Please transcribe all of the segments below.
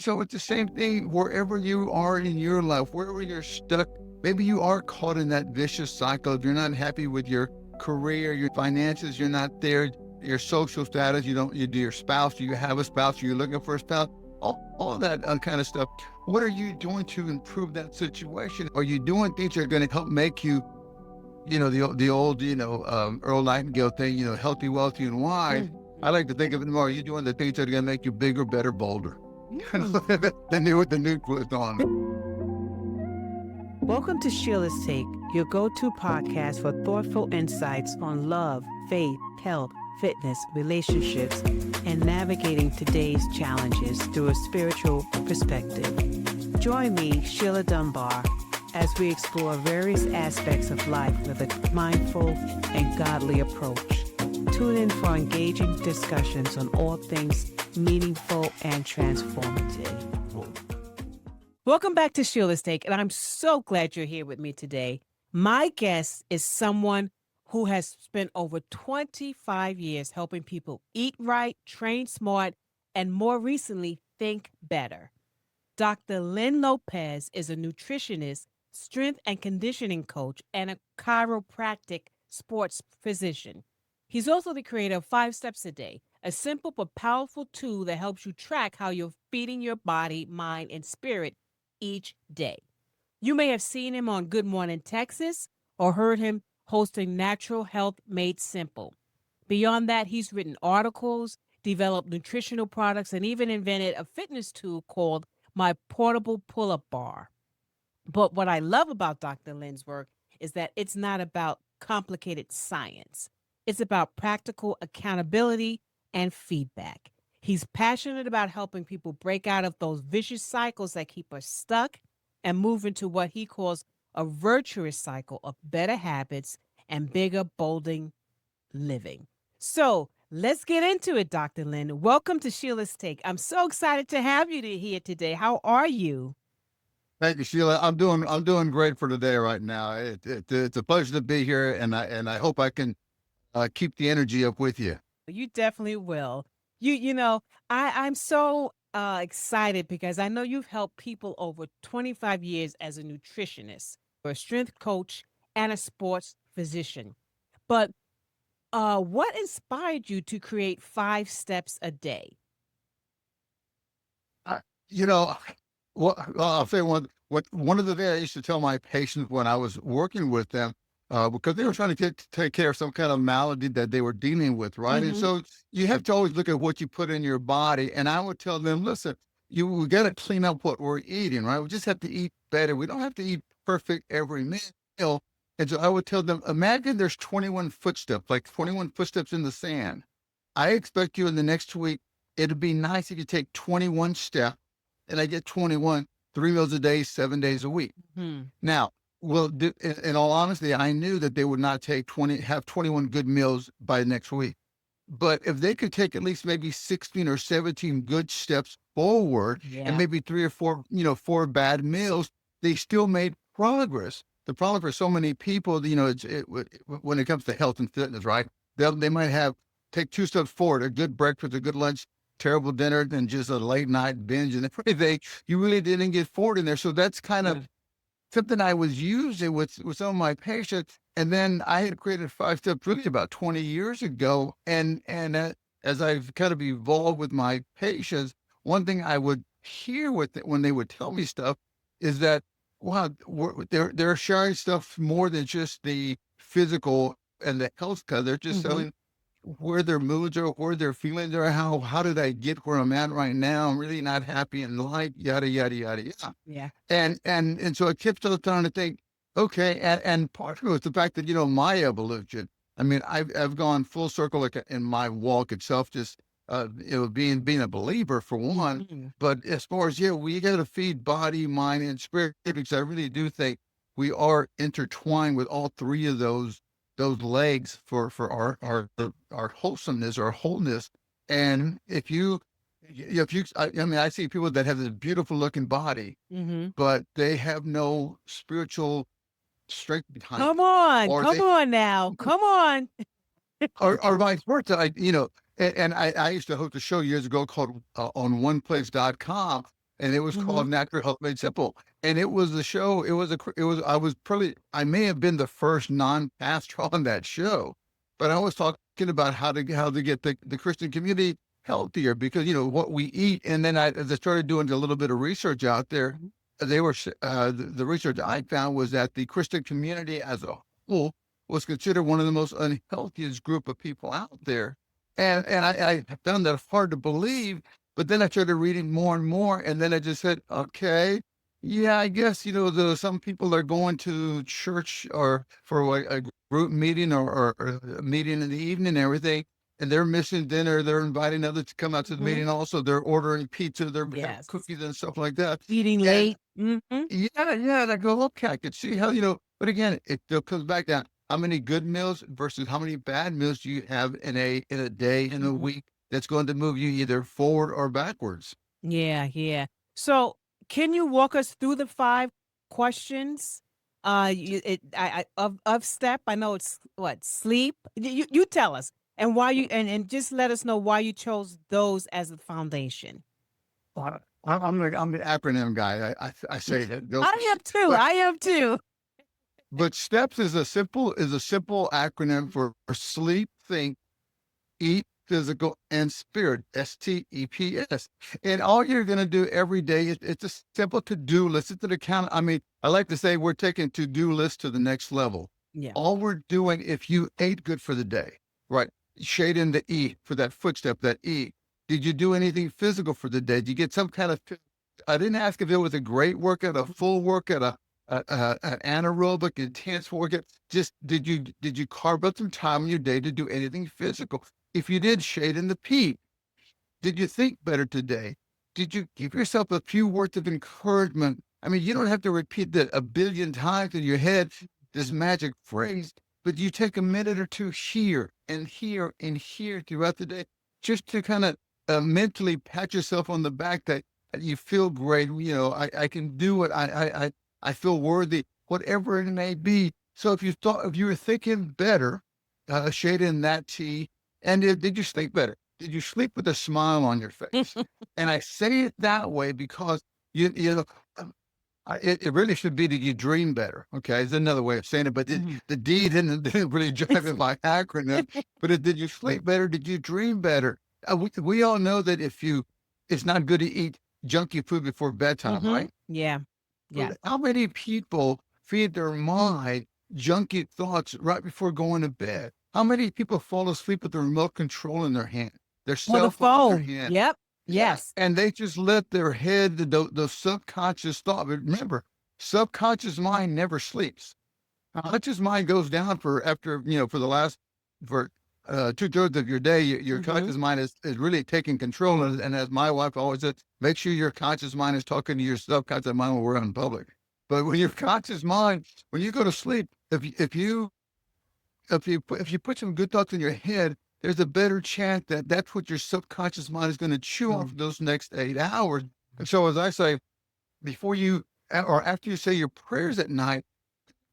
So it's the same thing wherever you are in your life, wherever you're stuck. Maybe you are caught in that vicious cycle. If you're not happy with your career, your finances, you're not there, your social status, you do your spouse, do you have a spouse, you're looking for a spouse, all that kind of stuff. What are you doing to improve that situation? Are you doing things that are going to help make you, the old, Earl Nightingale thing, healthy, wealthy, and wise? I like to think of it more. Are you doing the things that are going to make you bigger, better, bolder? The new twist on. Welcome to Sheila's Take, your go-to podcast for thoughtful insights on love, faith, health, fitness, relationships, and navigating today's challenges through a spiritual perspective. Join me, Sheila Dunbar, as we explore various aspects of life with a mindful and godly approach. Tune in for engaging discussions on all things meaningful and transformative. Welcome back to Sheila's Take, and I'm so glad you're here with me today. My guest is someone who has spent over 25 years helping people eat right, train smart, and more recently, think better. Dr. Len Lopez is a nutritionist, strength and conditioning coach, and a chiropractic sports physician. He's also the creator of 5 Steps a Day, a simple but powerful tool that helps you track how you're feeding your body, mind, and spirit each day. You may have seen him on Good Morning Texas or heard him hosting Natural Health Made Simple. Beyond that, he's written articles, developed nutritional products, and even invented a fitness tool called My Portable Pull-Up Bar. But what I love about Dr. Len's work is that it's not about complicated science. It's about practical accountability and feedback. He's passionate about helping people break out of those vicious cycles that keep us stuck and move into what he calls a virtuous cycle of better habits and bigger, bolding living. So let's get into it, Dr. Len. Welcome to Sheila's Take. I'm so excited to have you here today. How are you? Thank you, Sheila. I'm doing great for today right now. It's a pleasure to be here, and I hope I can keep the energy up with you. You definitely will. I'm so excited because I know you've helped people over 25 years as a nutritionist, a strength coach, and a sports physician. But what inspired you to create 5 Steps a Day? I, you know, I'll say one of the things I used to tell my patients when I was working with them, because they were trying to take care of some kind of malady that they were dealing with, right? And Mm-hmm. so you have to always look at what you put in your body. And I would tell them, listen, we got to clean up what we're eating, right? We just have to eat better. We don't have to eat perfect every meal. And so I would tell them, imagine there's 21 footsteps, like 21 footsteps in the sand. I expect you in the next week, it'd be nice if you take 21 steps, and I get 21, 3 meals a day, 7 days a week. Hmm. Now, in all honesty, I knew that they would not have 21 good meals by next week. But if they could take at least maybe 16 or 17 good steps forward and Yeah. maybe 3 or 4, 4 bad meals, they still made progress. The problem for so many people, when it comes to health and fitness, right? They might take 2 steps forward, a good breakfast, a good lunch, terrible dinner, then just a late night binge and everything. You really didn't get forward in there. So that's kind of something I was using with some of my patients. And then I had created 5 Steps really about 20 years ago. And as I've kind of evolved with my patients, one thing I would hear when they would tell me stuff is that, wow, they're sharing stuff more than just the physical and the health, because they're just telling where their moods are, where their feelings are, how did I get where I'm at right now? I'm really not happy in life, yada, yada, yada, yada. Yeah. And so it keeps us trying to think, okay, and part of it was the fact that, my evolution. I mean, I've gone full circle like in my walk itself, just being a believer for one. Mhm. But as far as we got to feed body, mind, and spirit, because I really do think we are intertwined with all 3 of those legs for our wholesomeness, our wholeness. And I mean, I see people that have this beautiful looking body, Mhm. but they have no spiritual strength behind Come it, on, or come they, on now, come on. or vice versa. And I used to host a show years ago called on oneplace.com. and it was called Natural Health Made Simple. And it was the show. I may have been the first non-pastor on that show, but I was talking about how to get the Christian community healthier because, what we eat. And then I started doing a little bit of research out there. The research I found was that the Christian community as a whole was considered one of the most unhealthiest group of people out there. And I found that hard to believe, but then I started reading more and more. And then I just said, okay, yeah, I guess, some people are going to church or for a group meeting or a meeting in the evening and everything. And they're missing dinner. They're inviting others to come out to the meeting. Also, they're ordering pizza, they're having cookies and stuff like that. Eating late. Yeah, yeah. And I go, okay, I could see how, but again, it still comes back down. How many good meals versus how many bad meals do you have in a day, in a week that's going to move you either forward or backwards? Yeah, yeah. So can you walk us through the 5 questions? Of STEP. I know it's what, sleep. You tell us, and why you and just let us know why you chose those as the foundation. I'm the acronym guy. I say that. I am too. But, I am too. but STEPS is a simple acronym for sleep, think, eat, physical, and spirit. S.T.E.P.S. And all you're going to do every day is it's a simple to-do list. It's an account. I mean, I like to say we're taking to-do list to the next level. Yeah. All we're doing, if you ate good for the day, right? Shade in the E for that footstep, that E. Did you do anything physical for the day? Did you get some kind of, I didn't ask if it was a great workout, a full workout, an anaerobic, intense workout. Just, did you carve out some time in your day to do anything physical? If you did, shade in the P. Did you think better today? Did you give yourself a few words of encouragement? I mean, you don't have to repeat that a billion times in your head, this magic phrase, but you take a minute or two here and here and here throughout the day, just to kind of mentally pat yourself on the back that you feel great. I can do it. I feel worthy, whatever it may be. So if you were thinking better, shade in that T. And did you sleep better? Did you sleep with a smile on your face? And I say it that way because it really should be, did you dream better? Okay, it's another way of saying it, but the D didn't really drive in my acronym. But did you sleep better? Did you dream better? We all know that it's not good to eat junky food before bedtime, right? Yeah, yeah. But how many people feed their mind junky thoughts right before going to bed? How many people fall asleep with the remote control in their hand? Their cell phone in their hand. Yep. Yes. And they just let their head, the subconscious thought. But remember, subconscious mind never sleeps. Conscious mind goes down for the last 2/3 of your day. Your conscious mind is really taking control. And as my wife always said, make sure your conscious mind is talking to your subconscious mind when we're in public. But when your conscious mind, when you go to sleep, if you put some good thoughts in your head, there's a better chance that that's what your subconscious mind is going to chew on for those next 8 hours. And so, as I say, before you or after you say your prayers at night,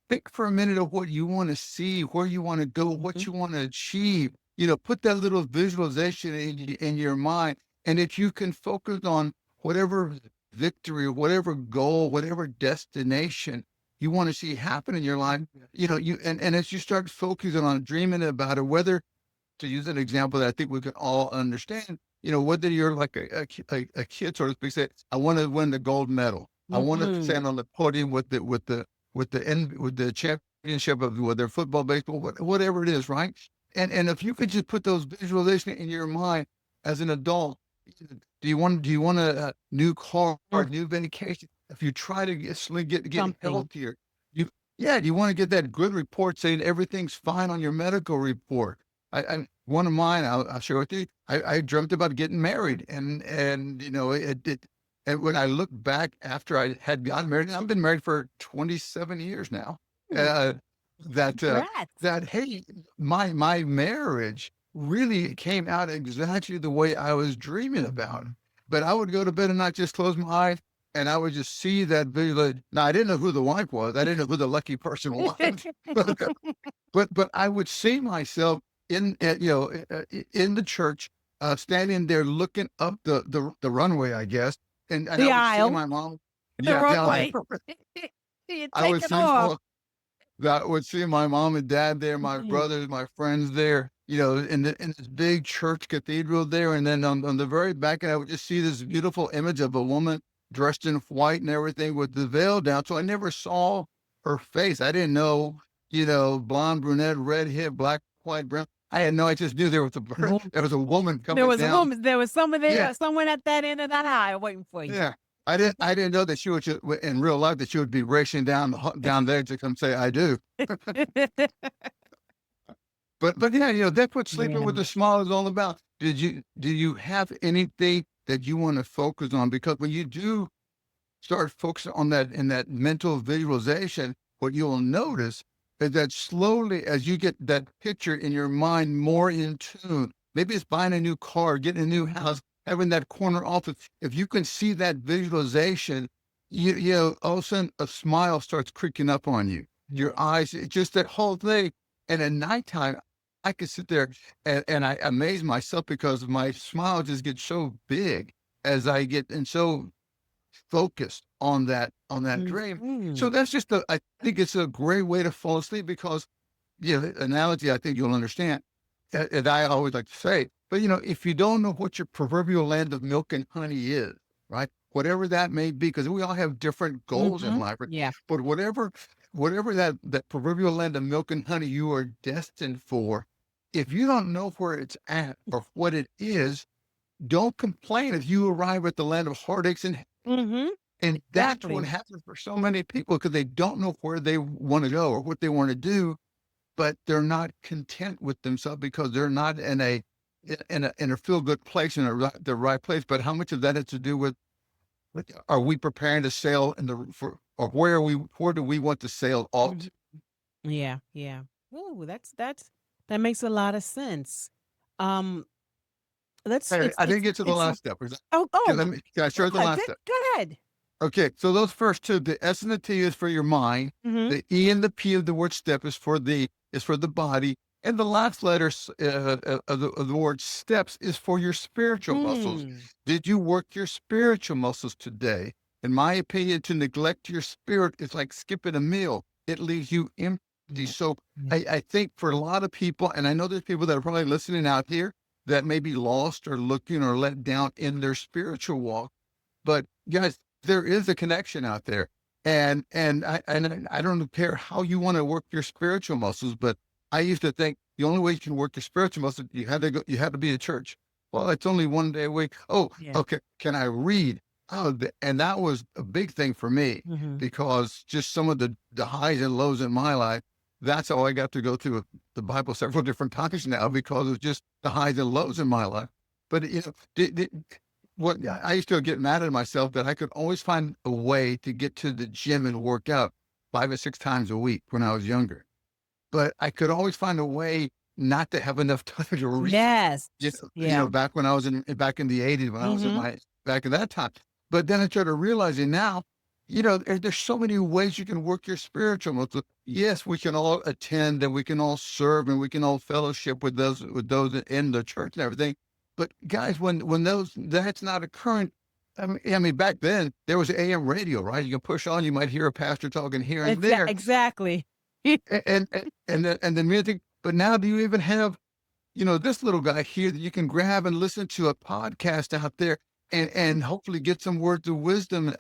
think for a minute of what you want to see, where you want to go, what you want to achieve. Put that little visualization in your mind. And if you can focus on whatever victory, whatever goal, whatever destination you want to see happen in your life, and as you start focusing on dreaming about it, whether, to use an example that I think we can all understand, whether you're like a kid, so to speak, say, I want to win the gold medal. I want to stand on the podium with the championship of whether football, baseball, whatever it is, right? And if you could just put those visualizations in your mind as an adult, do you want a new car, new vacation? If you try to get healthier, do you want to get that good report saying everything's fine on your medical report? One of mine, I'll share with you. I dreamt about getting married, and and when I look back after I had gotten married, I've been married for 27 years now. Hey, my marriage really came out exactly the way I was dreaming about. But I would go to bed and not just close my eyes, and I would just see that visual. Now, I didn't know who the wife was. I didn't know who the lucky person was. but I would see myself in the church, standing there looking up the runway, I guess, and I The would see aisle, my mom. the Yeah, wrong yeah. way. You I take would it see off. that would see my mom and dad there, my Mm. brothers, my friends there, in this big church cathedral there. And then on the very back, and I would just see this beautiful image of a woman dressed in white and everything with the veil down. So I never saw her face. I didn't know, blonde, brunette, red hair, black, white, brown. I had no, I just knew there was Woman. there was a woman There coming was a down. woman. There was someone Yeah. there, someone at that end of that aisle waiting for you. Yeah. I didn't know that she would in real life that she would be racing down there to come say I do. But yeah, that's what sleeping Yeah. with a smile is all about. Do you have anything that you want to focus on? Because when you do start focusing on that in that mental visualization, what you'll notice is that slowly as you get that picture in your mind more in tune, maybe it's buying a new car, getting a new house, having that corner office. If you can see that visualization, all of a sudden a smile starts creeping up on you. Your eyes, it's just that whole thing. And at nighttime, I could sit there and I amaze myself because my smile just gets so big as I get and so focused on that dream. So Mhm. that's just I think it's a great way to fall asleep because the analogy I think you'll understand, and I always like to say, but if you don't know what your proverbial land of milk and honey is, right? Whatever that may be, because we all have different goals in Mhm. life, right? Yeah. But whatever that proverbial land of milk and honey you are destined for, if you don't know where it's at or what it is, don't complain if you arrive at the land of heartaches Mhm. and that's what Exactly. happens for so many people because they don't know where they want to go or what they want to do, but they're not content with themselves because they're not in a feel good place the right place. But how much of that has to do with are we preparing to sail or where do we want to sail off Mhm. to? Yeah. Yeah. Ooh, that makes a lot of sense. Um, let's Hey, I didn't get to the it's last step. oh Okay, oh can I share the yeah, last step? go ahead. Okay, so those first two, the S and the T is for your mind. Mhm. The E and the P of the word step is for the body, and the last letter of the word steps is for your spiritual muscles. Mm. Did you work your spiritual muscles today? In my opinion, to neglect your spirit is like skipping a meal. It leaves you empty. Yeah. So Yeah. I think for a lot of people, and I know there's people that are probably listening out here that may be lost or looking or let down in their spiritual walk. But guys, there is a connection out there. And I don't care how you want to work your spiritual muscles, but I used to think the only way you can work your spiritual muscles, you had to be at church. Well, it's only one day a week. Oh, Yeah. okay. Can I read? And that was a big thing for me Mhm. because just some of the highs and lows in my life, that's how I got to go through the Bible several different times now because of just the highs and lows in my life. But what I used to get mad at myself that I could always find a way to get to the gym and work out 5 or 6 times a week when I was younger. But I could always find a way not to have enough time to read. Yes. Yeah. Back when I was back in the '80s when I was Mhm. back in that time. But then I started realizing now, there's so many ways you can work your spiritual muscle. Yes, we can all attend and we can all serve and we can all fellowship with those in the church and everything. But guys, when that's not occurring, I mean, back then there was AM radio, right? You can push on, you might hear a pastor talking here and there, Exactly. and the music. But now, do you even have this little guy here that you can grab and listen to a podcast out there and hopefully get some words of wisdom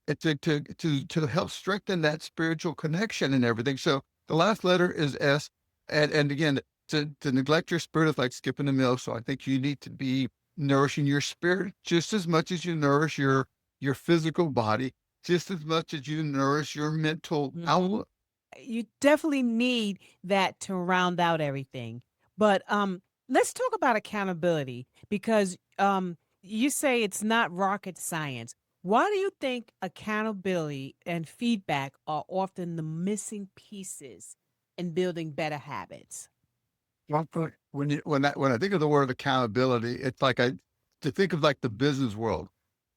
to help strengthen that spiritual connection and everything. So the last letter is S. And again, to neglect your spirit is like skipping a meal. So I think you need to be nourishing your spirit just as much as you nourish your physical body, just as much as you nourish your mental Mhm. outlook. You definitely need that to round out everything. But let's talk about accountability because you say it's not rocket science. Why do you think accountability and feedback are often the missing pieces in building better habits? Well, when I think of the word accountability, it's like to think of like the business world.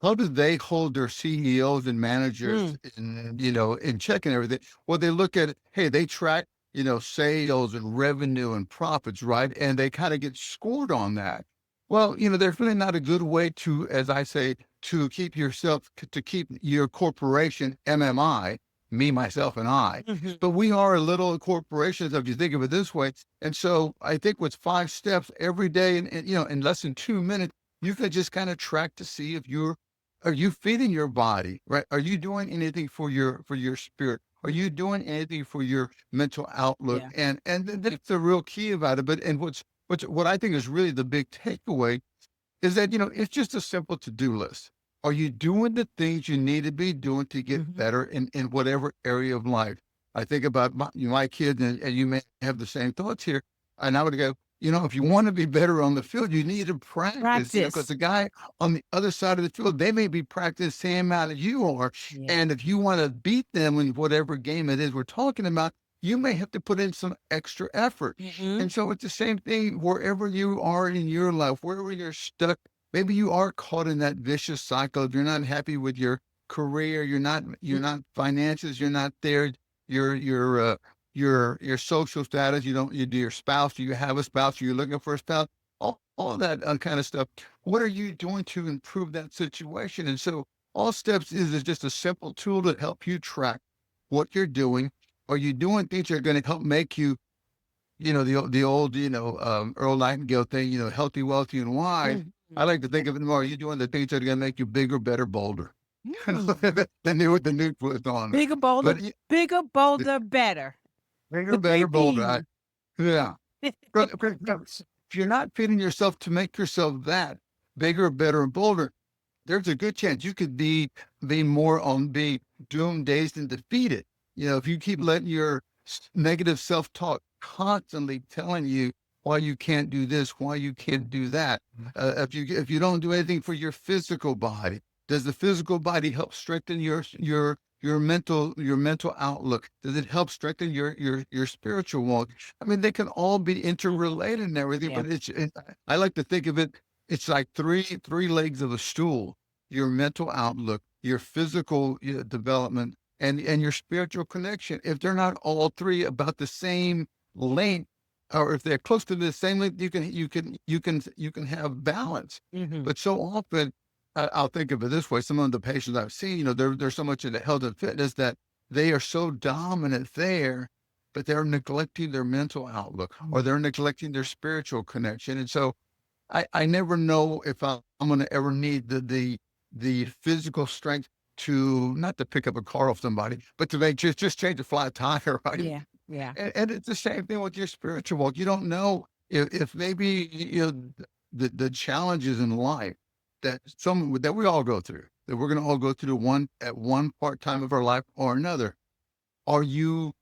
How do they hold their CEOs and managers Mm. in check and everything? Well, they look at, hey, they track, sales and revenue and profits, right? And they kind of get scored on that. Well, there's really not a good way to, as I say, to keep yourself, to keep your corporation, MMI, me, myself, and I. Hmm. But we are a little corporation, if you think of it this way. And so I think with 5 steps every day, and in less than 2 minutes, you can just kind of track to see if are you feeding your body, right? Are you doing anything for your spirit? Are you doing anything for your mental outlook? Yeah. And that's the real key about it. What I think is really the big takeaway is that, it's just a simple to-do list. Are you doing the things you need to be doing to get Hmm. better in whatever area of life? I think about my kids, and you may have the same thoughts here. And I would go, if you want to be better on the field, you need to practice, because Practice. the guy on the other side of the field, they may be practicing the same amount as you are. Yeah. And if you want to beat them in whatever game it is we're talking about, you may have to put in some extra effort. Hmm. And so it's the same thing wherever you are in your life, wherever you're stuck. Maybe you are caught in that vicious cycle. If you're not happy with your career, you're not finances, you're not there. Your social status, you do your spouse, do you have a spouse, are you looking for a spouse? All that kind of stuff. What are you doing to improve that situation? And so all steps is just a simple tool to help you track what you're doing. Are you doing things that are going to help make you, the old, Earl Nightingale thing, healthy, wealthy, and wise. Hmm. I like to think Yeah. of it more. Are you doing the things that are going to make you bigger, better, bolder? Mm. The new twist on it. Bigger, bolder, But bigger, the bolder, better. bigger, The three better, bolder. B's. Yeah. If you're not feeding yourself to make yourself that bigger, better, and bolder, there's a good chance you could be doomed, dazed, and defeated. If you keep letting your negative self-talk constantly telling you why you can't do this, why you can't do that. If you don't do anything for your physical body, does the physical body help strengthen your mental outlook? Does it help strengthen your spiritual walk? I mean, they can all be interrelated and everything, Yeah. but I like to think of it. It's like three legs of a stool: your mental outlook, your physical development, and your spiritual connection. If they're not all three about the same length, or if they're close to the same length, you can have balance. Hmm. But so often, I'll think of it this way: some of the patients I've seen, they're so much into health and fitness that they are so dominant there, but they're neglecting their mental outlook, or they're neglecting their spiritual connection. And so I never know if I'm going to ever need the physical strength to, not to pick up a car off somebody, but to make just change a flat tire, right? Yeah. Yeah. And it's the same thing with your spiritual walk. You don't know if maybe the challenges in life that we all go through, that we're going to all go through one at one part time of our life or another. Are you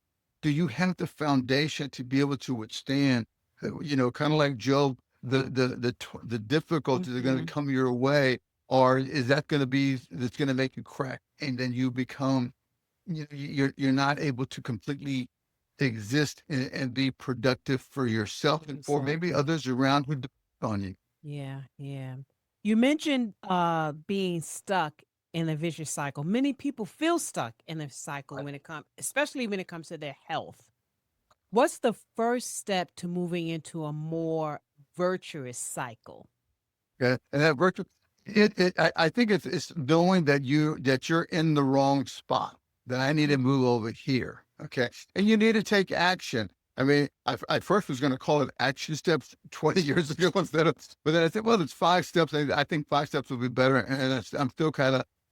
Do you have the foundation to be able to withstand, kind of like Job, the difficulties that are going Hmm. to come your way, or is that going to be that's going to make you crack, and then you become, you're not able to completely exist and be productive for yourself and for maybe Exactly. others around who depend on you. Yeah. Yeah. You mentioned being stuck in a vicious cycle. Many people feel stuck in a cycle when it comes, especially when it comes to their health. What's the first step to moving into a more virtuous cycle? Okay, and that virtual, I think it's knowing that you're in the wrong spot. That I need to Mhm. move over here. Okay, and you need to take action. I mean, I first was going to call it action steps 20 years ago but then I said, well, it's 5 steps. I think 5 steps would be better. And I'm still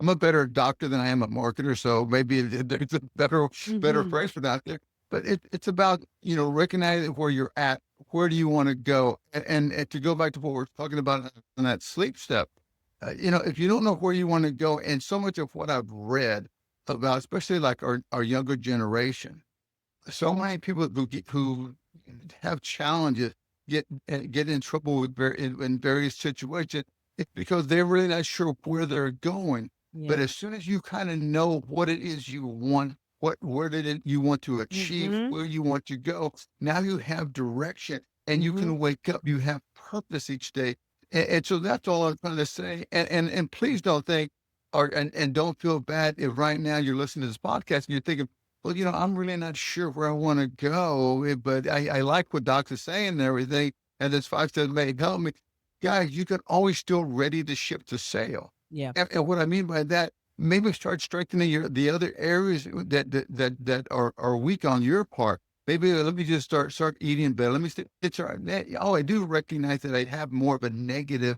I'm a better doctor than I am a marketer. So maybe there's a better Mhm. phrase for that there. But it's about, recognizing where you're at. Where do you want to go? And to go back to what we're talking about on that sleep step, if you don't know where you want to go, and so much of what I've read about, especially like our younger generation, so many people who have challenges get in trouble in various situations. It's because they're really not sure where they're going. But Yeah. as soon as you kind of know what it is you want, where did it you want to achieve, Mhm. where you want to go, now you have direction, and you Mhm. can wake up. You have purpose each day, and so that's all I'm trying to say. And please don't think, and don't feel bad if right now you're listening to this podcast and you're thinking, well, I'm really not sure where I want to go, but I like what Doc's saying and everything, and this 5 steps may help me. guys, you can always still ready the ship to sail. Yeah. And what I mean by that, maybe start strengthening the other areas that are weak on your part. Maybe let me just start eating better. Let me oh, I do recognize that I have more of a negative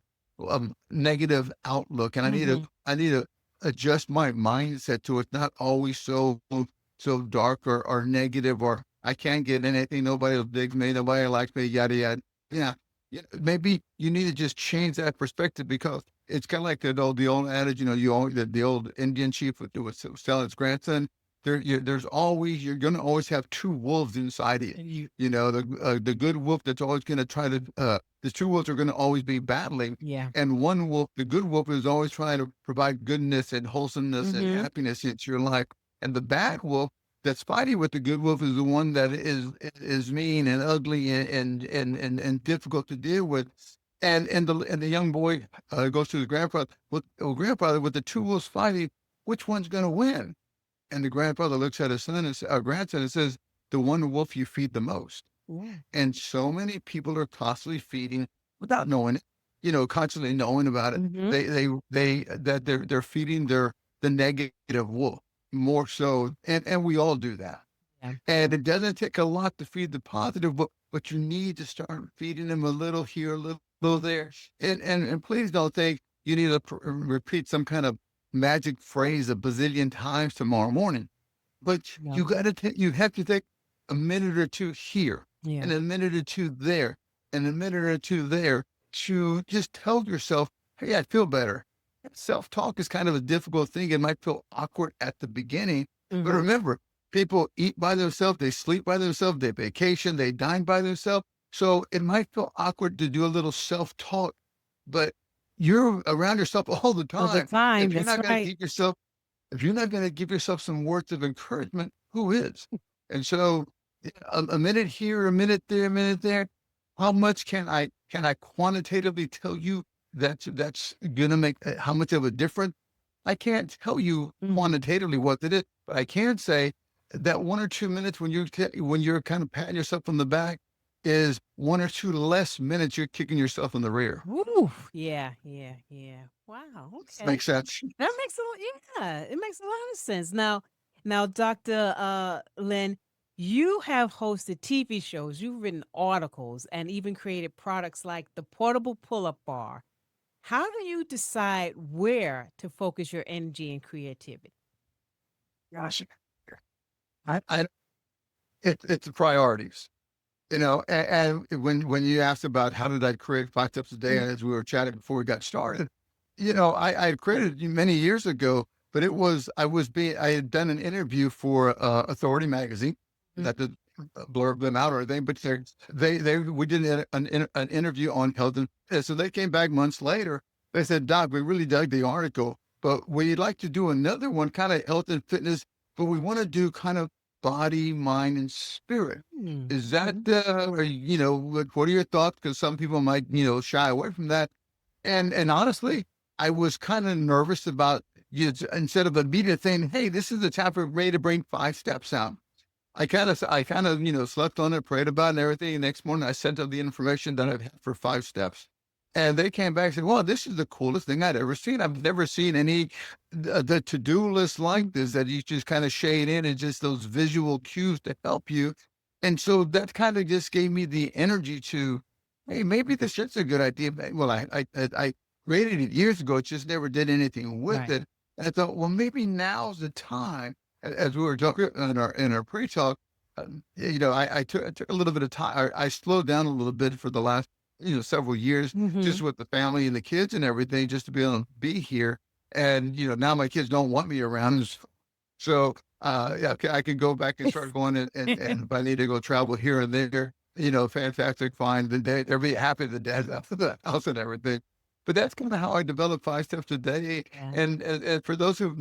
outlook, and Hmm. I need to adjust my mindset to it's not always so dark or negative, or I can't get anything. Nobody will dig me. Nobody likes me. Yada yada. Yeah, yeah. Maybe you need to just change that perspective, because it's kind of like the old adage. You always the old Indian chief would tell his grandson. You're going to always have two wolves inside of you. And you, The good wolf that's always going to try to. The two wolves are going to always be battling, yeah. and one wolf, the good wolf, is always trying to provide goodness and wholesomeness and Hmm. happiness into your life. And the bad wolf that's fighting with the good wolf is the one that is mean and ugly and difficult to deal with. And the young boy goes to the grandfather. Well, grandfather, with the two wolves fighting, which one's going to win? And the grandfather looks at his grandson, and says, "The one wolf you feed the most." Yeah. And so many people are constantly feeding without knowing it, constantly knowing about it. Hmm. They're feeding the negative wolf more so, and we all do that. Yeah. And it doesn't take a lot to feed the positive, but you need to start feeding them a little here, a little there. And please don't think you need to repeat some kind of magic phrase a bazillion times tomorrow morning. But No. you have to take a minute or two here, Yeah. and a minute or two there, and a minute or two there, to just tell yourself, "Hey, I feel better." Self-talk is kind of a difficult thing. It might feel awkward at the beginning, but Hmm. remember, people eat by themselves, they sleep by themselves, they vacation, they dine by themselves. So it might feel awkward to do a little self-talk, but you're around yourself all the All the time. time. If you're That's not going to right. keep yourself if you're not going to give yourself some words of encouragement, who is? And so, a minute here, a minute there, a minute there. How much can I quantitatively tell you that's going to make how much of a difference? I can't tell you Hmm. quantitatively what it is, but I can say that 1 or 2 minutes when you're kind of patting yourself on the back is 1 or 2 less minutes you're kicking yourself in the rear. Woo. Yeah. Yeah. Yeah. Wow. Okay. Makes sense. That makes a lot. Yeah, it makes a lot of sense. Now, Dr. Len, you have hosted TV shows, you've written articles, and even created products like the portable pull-up bar. How do you decide where to focus your energy and creativity? Gosh, I it's the priorities. And when you asked about how did I create 5 steps a day, Mm. as we were chatting before we got started, I had created it many years ago, but I had done an interview for Authority magazine, Mm. that did blurb them out or anything, but we did an interview on health and fitness. So they came back months later. They said, "Doc, we really dug the article, but we'd like to do another one, kind of health and fitness, but we want to do kind of body, mind, and spirit." Mm. Is that, Mhm. what are your thoughts? Because some people might, shy away from that. And honestly, I was kind of nervous about, instead of immediately saying, "Hey, this is the time for Ray to bring 5 steps out." I kind of, slept on it, prayed about it and everything. Next morning, I sent them the information that I've had for 5 steps. And they came back and said, "Well, this is the coolest thing I'd ever seen. I've never seen any the to-do list like this, that you just kind of shade in, and just those visual cues to help you." And so that kind of just gave me the energy to, hey, maybe this is a good idea. Well, I created it years ago, just never did anything with Right. it. And I thought, well, maybe now's the time. As we were talking in our pre-talk, I took a little bit of time. I slowed down a little bit for the last several years, just Hmm. with the family and the kids and everything, just to be able to be here. And now my kids don't want me around, so yeah, I can go back and start going, and if I need to go travel here and there, fantastic, fine. Then they'll be happy the dad's out of the house and everything. But that's kind of how I develop 5 steps a day. Yeah. And for those who've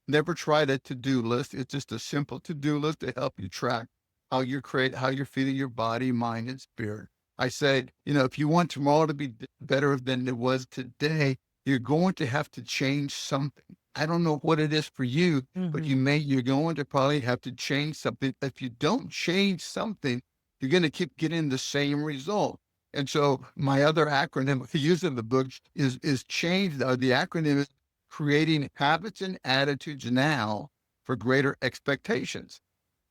never tried a to-do list, it's just a simple to-do list to help you track how you're feeding your body, mind, and spirit. I said, if you want tomorrow to be better than it was today, you're going to have to change something. I don't know what it is for you, but Hmm. you're going to probably have to change something. If you don't change something, you're going to keep getting the same result. And so my other acronym I use in the book is change. The acronym is creating habits and attitudes now for greater expectations.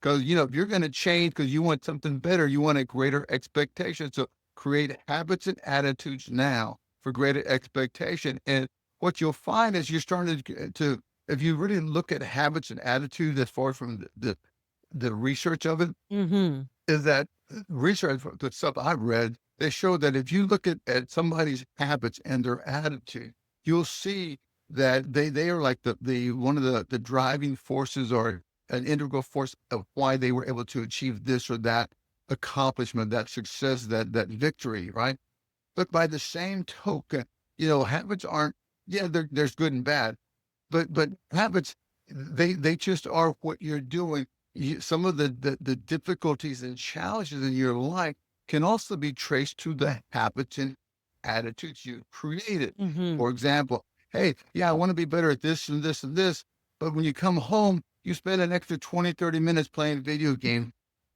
Because, if you're going to change because you want something better, you want a greater expectation. So create habits and attitudes now for greater expectation. And what you'll find is you're starting if you really look at habits and attitudes as far from the research of it, Mm-hmm. is that research, the stuff I've read, they show that if you look at somebody's habits and their attitude, you'll see that they are like the one of the driving forces or an integral force of why they were able to achieve this or that accomplishment, that success, that victory, right? But by the same token, habits aren't, yeah, there's good and bad, but habits, they just are what you're doing. Some of the difficulties and challenges in your life can also be traced to the habits and attitudes you created. Mm-hmm. For example, hey, yeah, I want to be better at this and this and this. But when you come home, you spend an extra 20, 30 minutes playing video games,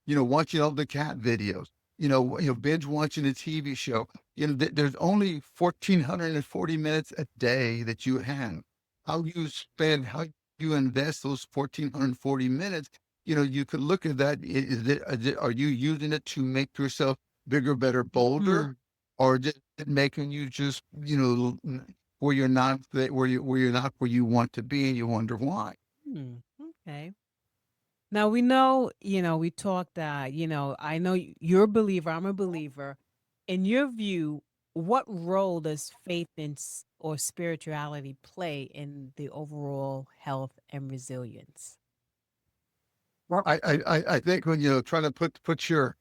watching all the cat videos, binge watching a TV show. There's only 1,440 minutes a day that you have. How you invest those 1,440 minutes, you could look at that. Are you using it to make yourself bigger, better, Mm-hmm. bolder, or just making you just, where you're not, where you're not where you want to be, and you wonder why? Hmm. Okay. Now we know, we talked that, I know you're a believer, I'm a believer. In your view, what role does faith or spirituality play in the overall health and resilience? Well, I think when you try to put your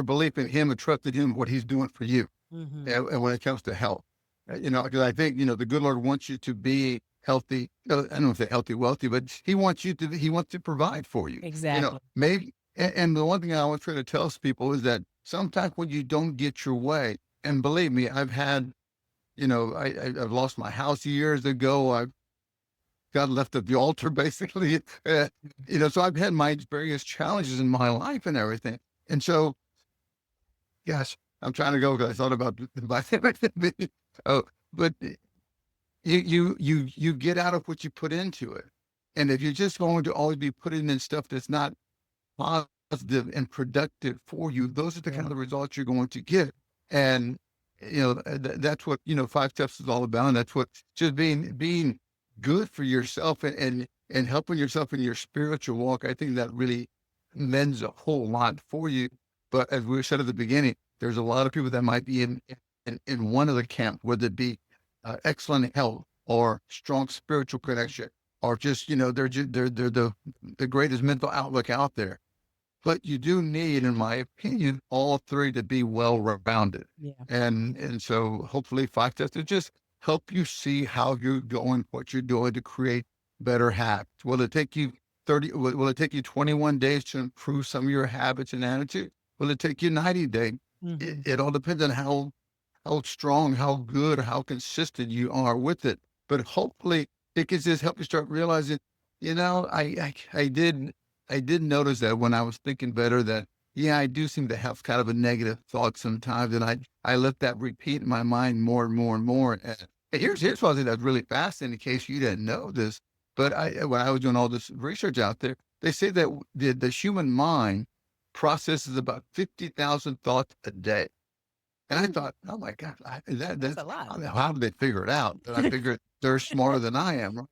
belief in him and trust in him, what he's doing for you, Mm-hmm. and when it comes to health, because I think the good Lord wants you to be healthy. I don't say healthy, wealthy, but he wants to provide for you. Exactly. Maybe, and the one thing I always try to tell people is that sometimes when you don't get your way, and believe me, I've had, I've lost my house years ago. I've God left at the altar, basically. So I've had my various challenges in my life and everything. And so, yes, I'm trying to go because I thought about my, oh, but you get out of what you put into it. And if you're just going to always be putting in stuff that's not positive and productive for you, those are the kind Yeah. of results you're going to get. And that's what 5 steps is all about. And that's what just being good for yourself and helping yourself in your spiritual walk. I think that really lends a whole lot for you. But as we said at the beginning, there's a lot of people that might be in one of the camp, whether it be excellent health or strong spiritual connection, or just they're the greatest mental outlook out there. But you do need, in my opinion, all three to be well rounded. Yeah. And so hopefully 5 steps to just help you see how you're going, what you're doing to create better habits. Will it take you 30, will it take you 21 days to improve some of your habits and attitude? Will it take you 90 days? Mm-hmm. It all depends on how strong, how good, how consistent you are with it. But hopefully it can just help you start realizing, I did notice that when I was thinking better that, yeah, I do seem to have kind of a negative thought sometimes. And I let that repeat in my mind more and more and more. And here's something that's really fascinating in case you didn't know this. But when I was doing all this research out there, they say that the human mind processes about 50,000 thoughts a day. And I thought, oh my God, That's a lot. I mean, how did they figure it out? But I figured they're smarter than I am. Right?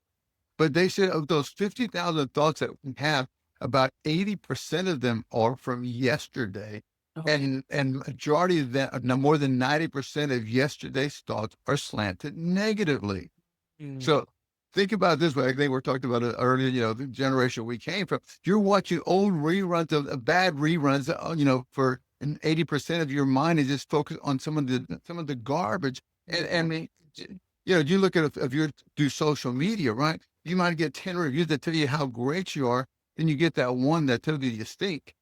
But they said of those 50,000 thoughts that we have, about 80% of them are from yesterday. Oh. And majority of them, no, more than 90% of yesterday's thoughts are slanted negatively. Mm. So think about it this way. I think we talked about it earlier, the generation we came from. You're watching old reruns of bad reruns, for and 80% of your mind is just focused on some of the garbage. And I mean, you look at if you do social media, right? You might get 10 reviews that tell you how great you are. Then you get that one that tells you stink.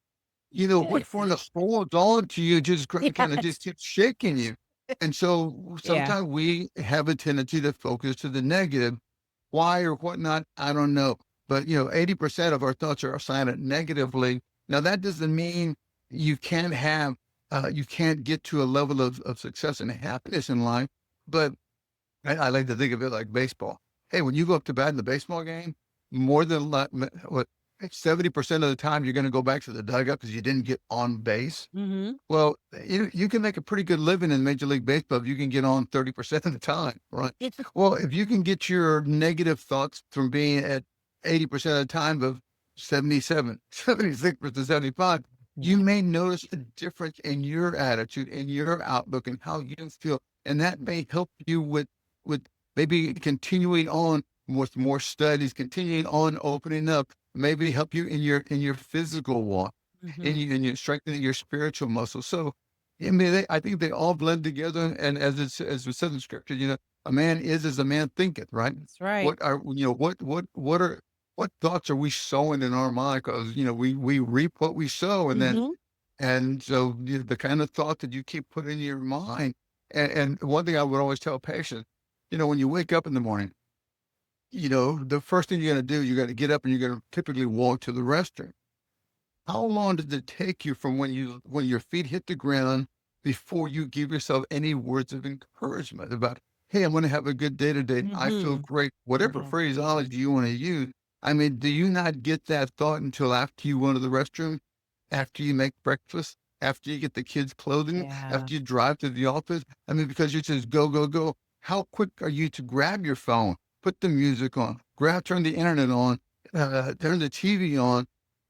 What for the holds on to you just kind of Yes. just keeps shaking you. And so Yeah. sometimes we have a tendency to focus to the negative. Why or whatnot, I don't know. But 80% of our thoughts are assigned negatively. Now that doesn't mean you can't have you can't get to a level of success and happiness in life. But I like to think of it like baseball. Hey, when you go up to bat in the baseball game, more than what 70% of the time you're going to go back to the dugout because you didn't get on base. Mm-hmm. Well, you can make a pretty good living in Major League Baseball if you can get on 30% of the time, right? Well, if you can get your negative thoughts from being at 80% of the time of 77, 76%, 75, you Yeah. may notice a difference in your attitude, in your outlook, and how you feel. And that may help you with maybe continuing on with more studies, continuing on opening up, maybe help you in your physical walk Mm-hmm. and you're strengthening your spiritual muscles. So, I mean, I think they all blend together. And as it says in scripture, a man is as a man thinketh, right? That's right. What are, what thoughts are we sowing in our mind? Because, we reap what we sow. Mm-hmm. And so the kind of thought that you keep putting in your mind. And one thing I would always tell patients, when you wake up in the morning, the first thing you're going to do, you got to get up and you're going to typically walk to the restroom. How long does it take you from when your feet hit the ground before you give yourself any words of encouragement about, hey, I'm going to have a good day today. I feel Mm-hmm. great. Whatever Yeah. phraseology you want to use. I mean, do you not get that thought until after you go to the restroom, after you make breakfast, after you get the kids' clothing, Yeah. after you drive to the office? I mean, because you just go, go, go. How quick are you to grab your phone, put the music on, turn the internet on, turn the TV on,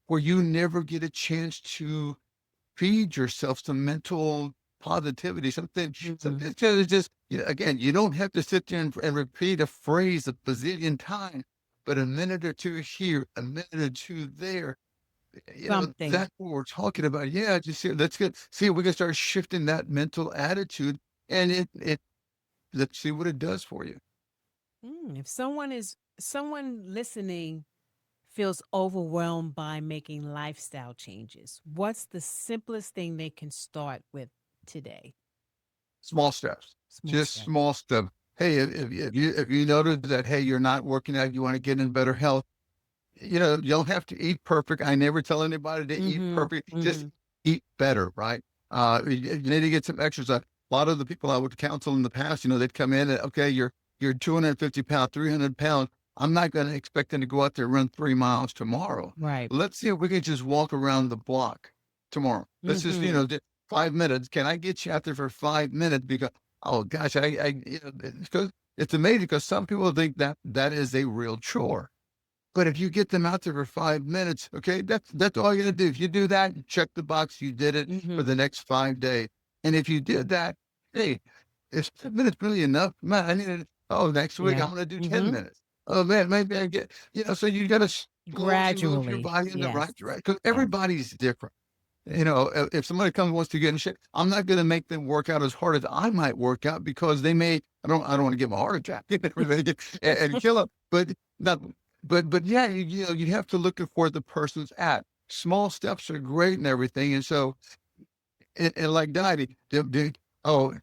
where you never get a chance to feed yourself some mental positivity, Mm-hmm. something just, again, you don't have to sit there and repeat a phrase a bazillion times, but a minute or two here, a minute or two there, Something. that's what we're talking about. Yeah, just see, let's see, we can start shifting that mental attitude and let's see what it does for you. If someone listening feels overwhelmed by making lifestyle changes, what's the simplest thing they can start with today? Small steps, Small just steps. small stuff. Hey, if you notice that, hey, you're not working out, you want to get in better health, you don't have to eat perfect. I never tell anybody to eat Mm-hmm. perfect. Just Mm-hmm. eat better, right? You need to get some exercise. A lot of the people I would counsel in the past, they'd come in and, okay, you're 250 pounds, 300 pounds. I'm not going to expect them to go out there and run 3 miles tomorrow. Right. Let's see if we can just walk around the block tomorrow. Let's just, Mm-hmm. just 5 minutes. Can I get you out there for 5 minutes? Because, oh gosh, because it's amazing because some people think that that is a real chore. But if you get them out there for 5 minutes, okay, that's all you gotta do. If you do that, check the box, you did it for Mm-hmm. the next 5 days. And if you did that, hey, is 10 minutes really enough? Man, I need it. Oh, next week Yeah. I'm gonna do 10 Mm-hmm. minutes. Oh man, maybe I get, so you gotta slowly move your Gradually. body in the Yes. right direction because Yes. everybody's different. If somebody comes and wants to get in shape, I'm not gonna make them work out as hard as I might work out because they may. I don't want to give them a heart attack and kill them. But not. But yeah, you have to look at where the person's at. Small steps are great and everything, and so and like dieting, oh,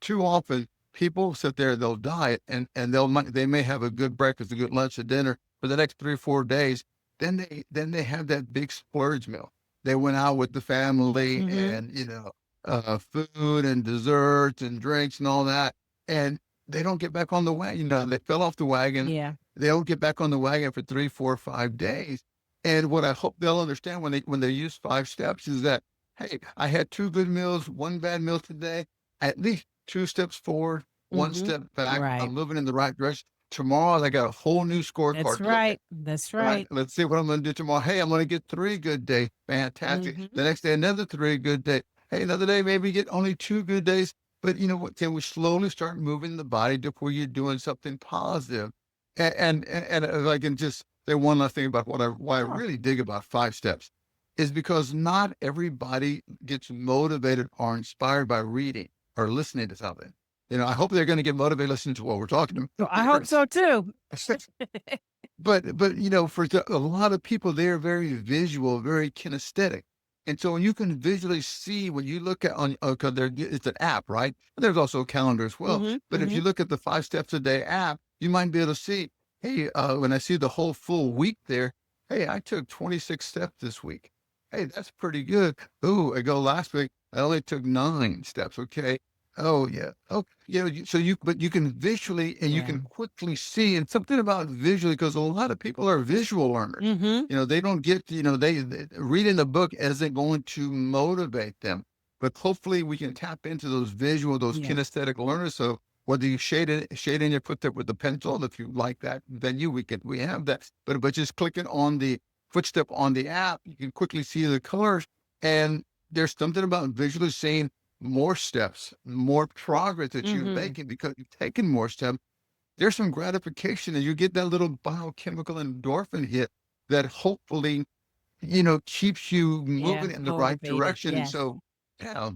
too often people sit there, they'll diet and they may have a good breakfast, a good lunch, a dinner for the next 3 or 4 days. Then they have that big splurge meal. They went out with the family Mm-hmm. and food and desserts and drinks and all that, and they don't get back on the wagon. They fell off the wagon. Yeah. They don't get back on the wagon for 3, 4, 5 days. And what I hope they'll understand when they use 5 steps is that, hey, I had 2 good meals, 1 bad meal today, at least 2 steps forward, 1 Mm-hmm. step back. Right. I'm moving in the right direction. Tomorrow, I got a whole new That's scorecard to look at. right. That's All right, right. let's see what I'm gonna do tomorrow. Hey, I'm gonna get 3 good days. Fantastic. Mm-hmm. The next day, another 3 good days. Hey, another day, maybe get only 2 good days. But you know what? Can we slowly start moving the body to where you're doing something positive? And if I can just say one last thing about why I Sure. really dig about 5 steps is because not everybody gets motivated or inspired by reading or listening to something. I hope they're going to get motivated listening to what we're talking So I hope about. so too. But for a lot of people, they're very visual, very kinesthetic. And so when you can visually see, when you look at on, because it's an app, right? But there's also a calendar as well. Mm-hmm. But if Mm-hmm. you look at the 5 steps a day app, you might be able to see, hey, when I see the whole full week there, hey, I took 26 steps this week. Hey, that's pretty good. Ooh, I go last week. I only took 9 steps. Okay. Oh yeah. Oh, so but you can visually and you Yeah. can quickly see, and something about visually, because a lot of people are visual learners. Mm-hmm. They don't get, they reading the book isn't going to motivate them, but hopefully we can tap into those visual, those Yeah. kinesthetic learners. So whether you shade in your footstep with the pencil, if you like that venue, we have that. But just clicking on the footstep on the app, you can quickly see the colors. And there's something about visually seeing more steps, more progress that you're Mm-hmm. making because you've taken more steps. There's some gratification, and you get that little biochemical endorphin hit that hopefully, keeps you Yeah. moving in the right Motivated. direction. And Yes. so, yeah.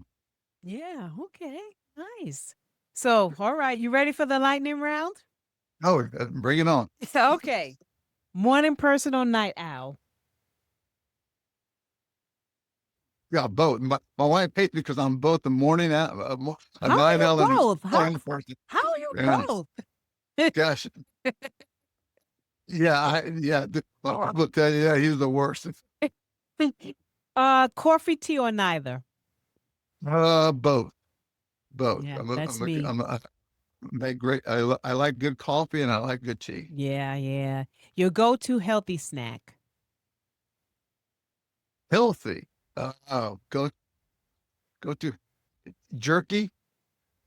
Yeah. Okay. Nice. So, all right. You ready for the lightning round? Oh, bring it on. Okay. Morning person or night owl? Yeah, both. My wife hates me because I'm both a How are night you owl and a both? morning person. How are you Yeah. both? Gosh. Yeah. I will tell you, yeah, he's the worst. Coffee, tea, or neither? Both. Both. Yeah, I'm a, that's I'm a, me. I'm a, I make great. I like good coffee and I like good tea. Yeah, yeah. Your go-to healthy snack? Healthy. Go to jerky.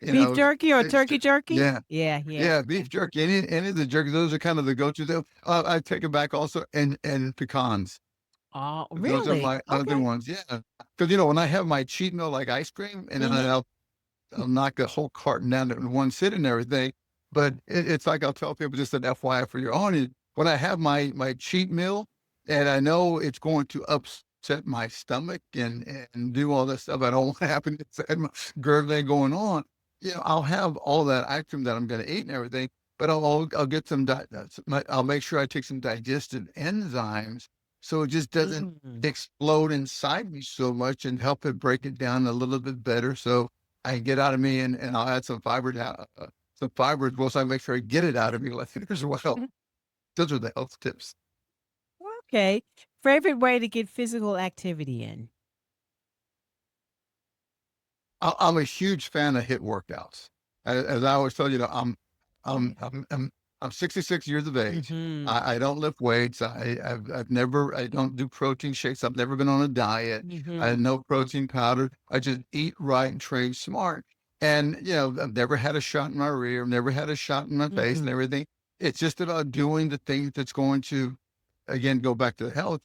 You Beef know, jerky or it's turkey ju- jerky? yeah, Yeah, yeah. yeah. Beef jerky. Any of the jerky. Those are kind of the go-to. Though I take it back also, and pecans. Oh, Those are really? my other Okay. ones. Yeah, because when I have my cheat meal like ice cream, and then Mm-hmm. I'll knock the whole carton down in one sit and everything. But it's like I'll tell people, just an FYI for your audience, when I have my cheat meal and I know it's going to upset my stomach and do all this stuff I don't want to happen inside my gurgling going on, I'll have all that ice cream that I'm going to eat and everything, but I'll get I'll make sure I take some digestive enzymes so it just doesn't Mm. explode inside me so much and help it break it down a little bit better. So I can get out of me, and I'll add some fiber down, some fiber as well. So I make sure I get it out of me as well. Those are the health tips. Okay. Favorite way to get physical activity in? I'm a huge fan of HIIT workouts. As I always tell you, I'm, Okay. I'm, I'm, I'm 66 years of age. Mm-hmm. I don't lift weights. I don't do protein shakes. I've never been on a diet. I Mm-hmm. had no protein powder. I just eat right and train smart. And, I've never had a shot in my rear, never had a shot in my face and Mm-hmm. everything. It's just about doing the things that's going to, again, go back to the health.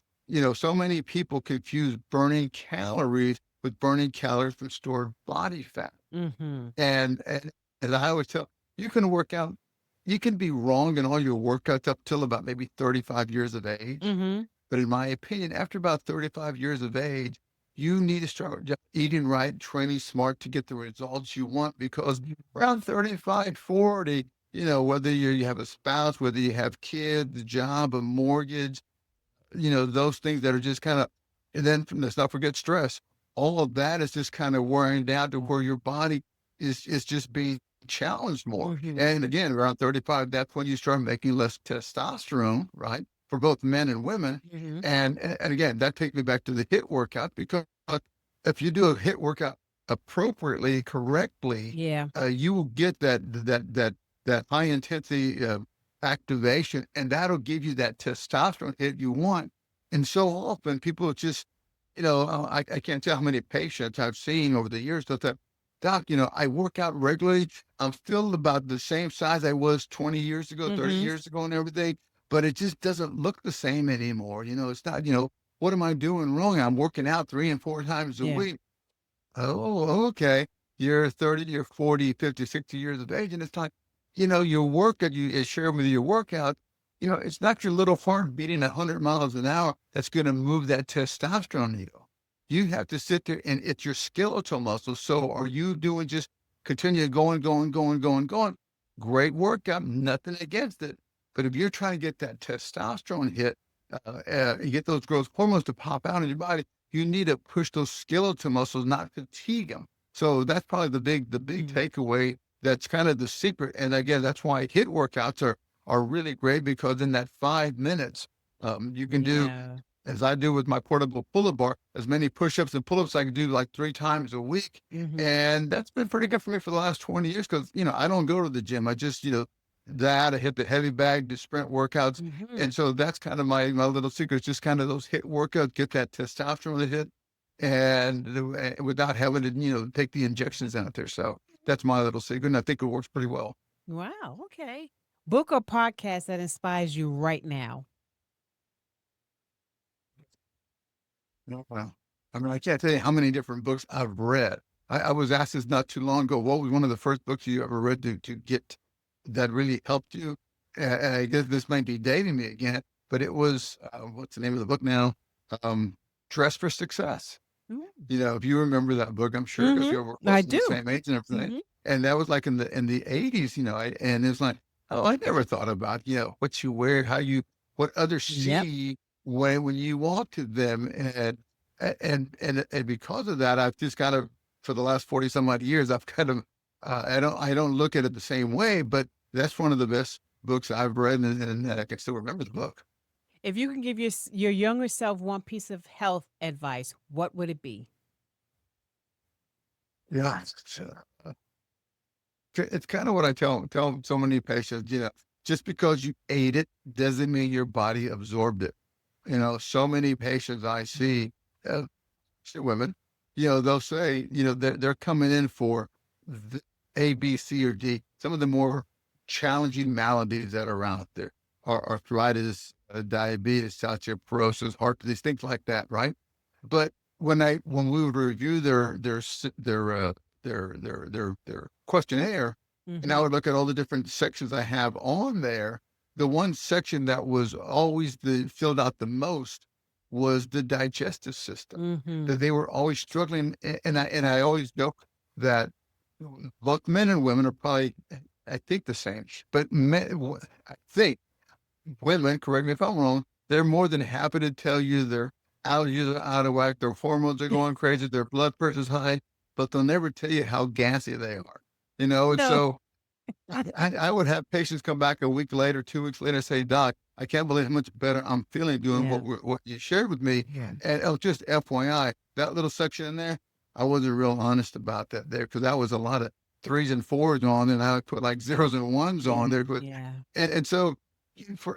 So many people confuse burning calories with burning calories from stored body fat. Mm-hmm. And as I always tell, you can work out, you can be wrong in all your workouts up till about maybe 35 years of age. Mm-hmm. But in my opinion, after about 35 years of age, you need to start just eating right, training smart to get the results you want, because around 35, 40, whether you have a spouse, whether you have kids, a job, a mortgage, those things that are just kind of, and then let's not forget stress. All of that is just kind of wearing down to where your body is just being challenged more. Mm-hmm. And again, around 35, that's when you start making less testosterone, right? For both men and women. Mm-hmm. And again, that takes me back to the HIIT workout, because if you do a HIIT workout appropriately, correctly, Yeah. you will get that high intensity activation, and that'll give you that testosterone hit you want. And so often people just, I can't tell how many patients I've seen over the years that, doc, I work out regularly. I'm still about the same size I was 20 years ago, 30 Mm-hmm. years ago and everything, but it just doesn't look the same anymore. It's not, what am I doing wrong? I'm working out 3 and 4 times a Yeah. week. Oh, okay. You're 30, you're 40, 50, 60 years of age. And it's like, your workout, you share with your workout, it's not your little heart beating 100 miles an hour that's going to move that testosterone needle. You have to sit there and it's your skeletal muscles. So are you doing just continue going, going, going, going, going? Great workout, nothing against it. But if you're trying to get that testosterone hit, you get those growth hormones to pop out in your body, you need to push those skeletal muscles, not fatigue them. So that's probably the big Mm-hmm. takeaway. That's kind of the secret. And again, that's why HIIT workouts are really great, because in that 5 minutes, you can do Yeah. as I do with my portable pull-up bar, as many push-ups and pull-ups I can do like 3 times a week. Hmm. And that's been pretty good for me for the last 20 years because, I don't go to the gym. I just, I hit the heavy bag, do sprint workouts. Hmm. And so that's kind of my little secret. It's just kind of those HIIT workouts, get that testosterone hit and without having to, take the injections out there. So that's my little secret. And I think it works pretty well. Wow. Okay. Book or podcast that inspires you right now? No, well, I mean, I can't tell you how many different books I've read. I was asked this not too long ago. What was one of the first books you ever read to get that really helped you? And I guess this might be dating me again, but it was, what's the name of the book now? Dress for Success. If you remember that book, I'm sure because Mm-hmm. you're I close to the do. same age and everything. Hmm. And that was like in the 80s, and it's like, oh, I never thought about, what you wear, what others Yep. see when you walk to them. And because of that, I've just kind of, for the last 40 some odd years, I've kind of, I don't look at it the same way, but that's one of the best books I've read. And I can still remember the book. If you can give your younger self one piece of health advice, what would it be? Yeah. It's kind of what I tell so many patients, just because you ate it doesn't mean your body absorbed it. So many patients I see, uh, women, they'll say, they're coming in for the A, B, C, or D. Some of the more challenging maladies that are out there are arthritis, diabetes, osteoporosis, heart disease, things like that, right? But when we would review their questionnaire, and I Hmm. would look at all the different sections I have on there, the one section that was always filled out the most was the digestive system. Hmm. That they were always struggling, and I always joke that both men and women are probably, I think, the same, but I think women, correct me if I'm wrong, they're more than happy to tell you their allergies are out of whack, their hormones are going crazy, their blood pressure's high, but they'll never tell you how gassy they are. And No. so I would have patients come back a week later, 2 weeks later, say, Doc, I can't believe how much better I'm feeling doing Yeah. what you shared with me. Yeah. And just FYI, that little section in there, I wasn't real honest about that there because that was a lot of 3s and 4s on, and I would put like 0s and 1s on there. Yeah. And so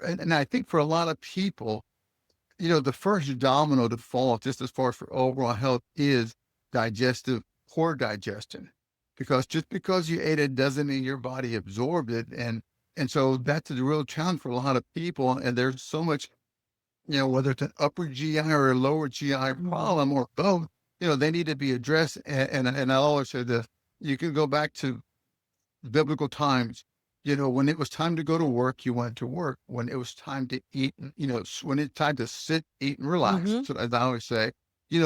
and I think for a lot of people, the first domino to fall, just as far as for overall health, is poor digestion. Because just because you ate it doesn't mean your body absorbed it. And so that's a real challenge for a lot of people. And there's so much, whether it's an upper GI or a lower GI Mhm. problem or both, they need to be addressed. And I always say this, you can go back to biblical times. When it was time to go to work, you went to work. When it was time to eat, when it's time to sit, eat, and relax. Mhm. So as I always say,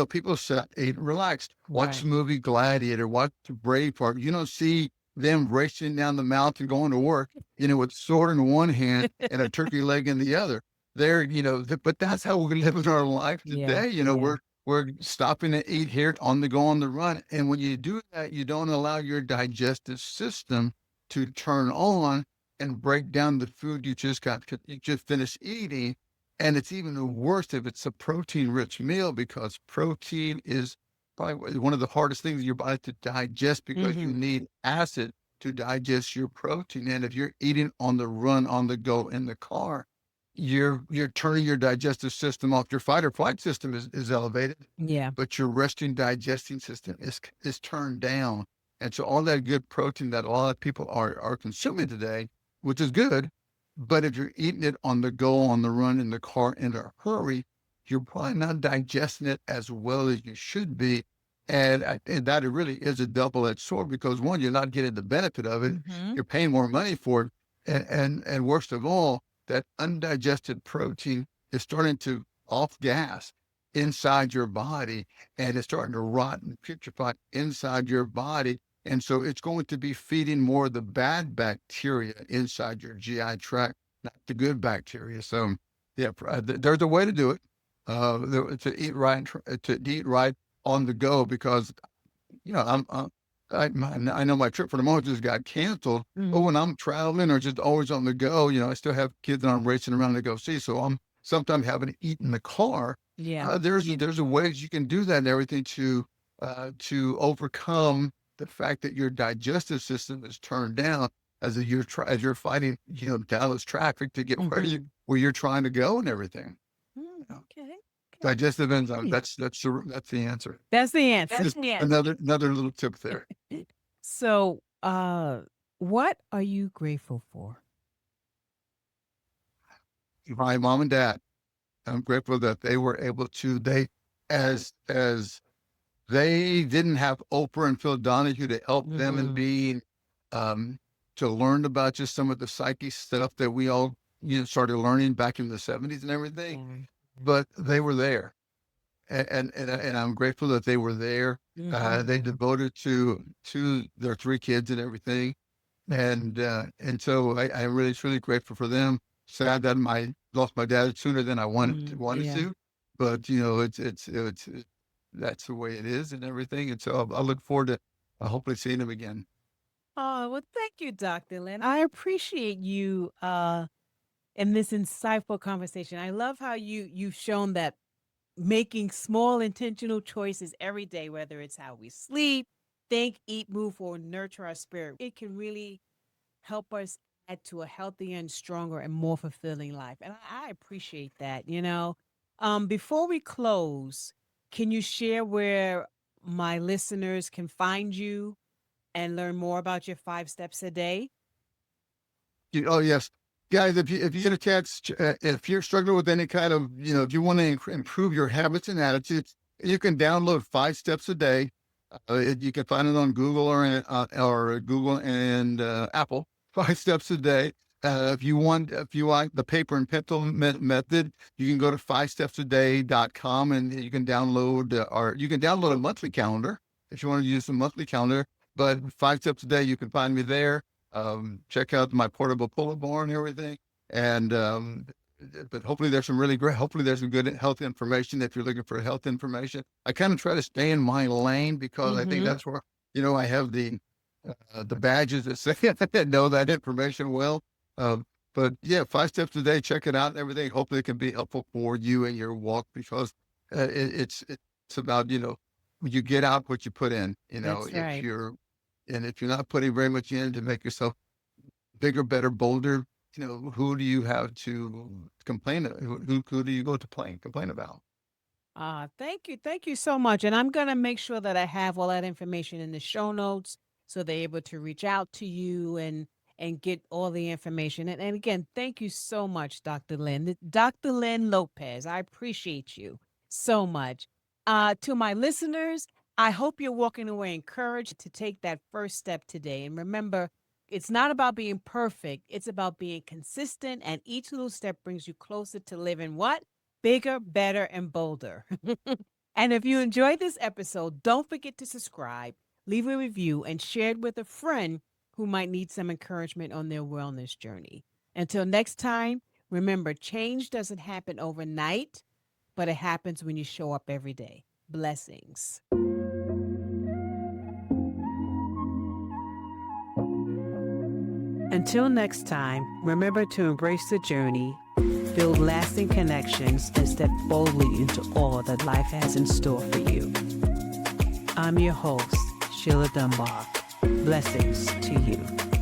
people sat, ate, and relaxed. Watch Right. the movie Gladiator, watch the Braveheart. You don't see them racing down the mountain going to work, with a sword in one hand and a turkey leg in the other. There, but that's how we're living our life Yeah. today. Yeah. We're stopping to eat here on the go, on the run. And when you do that, you don't allow your digestive system to turn on and break down the food you just finished eating. And it's even worse if it's a protein rich meal because protein is probably one of the hardest things in your body to digest because you Mhm. need acid to digest your protein. And if you're eating on the run, on the go, in the car, you're turning your digestive system off. Your fight or flight system is elevated, Yeah. but your resting digesting system is turned down. And so all that good protein that a lot of people are consuming today, which is good, but if you're eating it on the go, on the run, in the car, in a hurry, you're probably not digesting it as well as you should be. And that it really is a double-edged sword because one, you're not getting the benefit of it. Mhm. You're paying more money for it. And worst of all, that undigested protein is starting to off gas inside your body and it's starting to rot and putrefy inside your body. And so it's going to be feeding more of the bad bacteria inside your GI tract, not the good bacteria. So, yeah, there's a way to do it, to eat right, to eat right on the go because I know my trip for the moment just got canceled, but Mhm. when I'm traveling or just always on the go, I still have kids that I'm racing around to go see. So I'm sometimes having to eat in the car. Yeah. There's a ways you can do that and everything to overcome the fact that your digestive system is turned down as you're fighting, Dallas traffic to get where you're trying to go and everything. Okay. Digestive enzymes. Great. That's the answer. That's the answer. Just another little tip there. So, what are you grateful for? My mom and dad. I'm grateful that they were able to. As they didn't have Oprah and Phil Donahue to help them in being, to learn about just some of the psyche stuff that we all, started learning back in the 70s and everything. But they were there, and I'm grateful that they were there. They devoted to their 3 kids and everything, and so I'm really truly grateful for them. Sad that I lost my dad sooner than I wanted Yeah. to, but it's that's the way it is and everything. And so I look forward to hopefully seeing him again. Oh, well, thank you, Dr. Len. I appreciate you in this insightful conversation. I love how you've shown that making small intentional choices every day, whether it's how we sleep, think, eat, move, or nurture our spirit, it can really help us add to a healthier and stronger and more fulfilling life. And I appreciate that. Before we close, can you share where my listeners can find you and learn more about your 5 steps a day? Oh yes, guys. If you get a chance, if you're struggling with any kind of, if you want to improve your habits and attitudes, you can download 5 Steps a Day. You can find it on Google or Google and Apple. 5 Steps a Day. If you like the paper and pencil method, you can go to 5stepsaday.com and you can download a monthly calendar if you want to use a monthly calendar. But 5 Steps a Day, you can find me there. Check out my portable pull-up bar and everything. And but hopefully there's some good health information if you're looking for health information. I kind of try to stay in my lane because I think that's where, I have the badges that say that know that information well. But yeah, 5 Steps a Day, check it out and everything. Hopefully it can be helpful for you in your walk because it's about, you get out what you put in, That's right. if you're not putting very much in to make yourself bigger, better, bolder, who do you have to complain? Who do you go to complain about? Thank you. Thank you so much. And I'm going to make sure that I have all that information in the show notes so they're able to reach out to you and get all the information. And again, thank you so much, Dr. Len. Dr. Len Lopez, I appreciate you so much. To my listeners, I hope you're walking away encouraged to take that first step today. And remember, it's not about being perfect. It's about being consistent. And each little step brings you closer to living what? Bigger, better, and bolder. And if you enjoyed this episode, don't forget to subscribe, leave a review, and share it with a friend who might need some encouragement on their wellness journey. Until next time, remember, change doesn't happen overnight, but it happens when you show up every day. Blessings. Until next time, remember to embrace the journey, build lasting connections, and step boldly into all that life has in store for you. I'm your host, Sheila Dunbar. Blessings to you.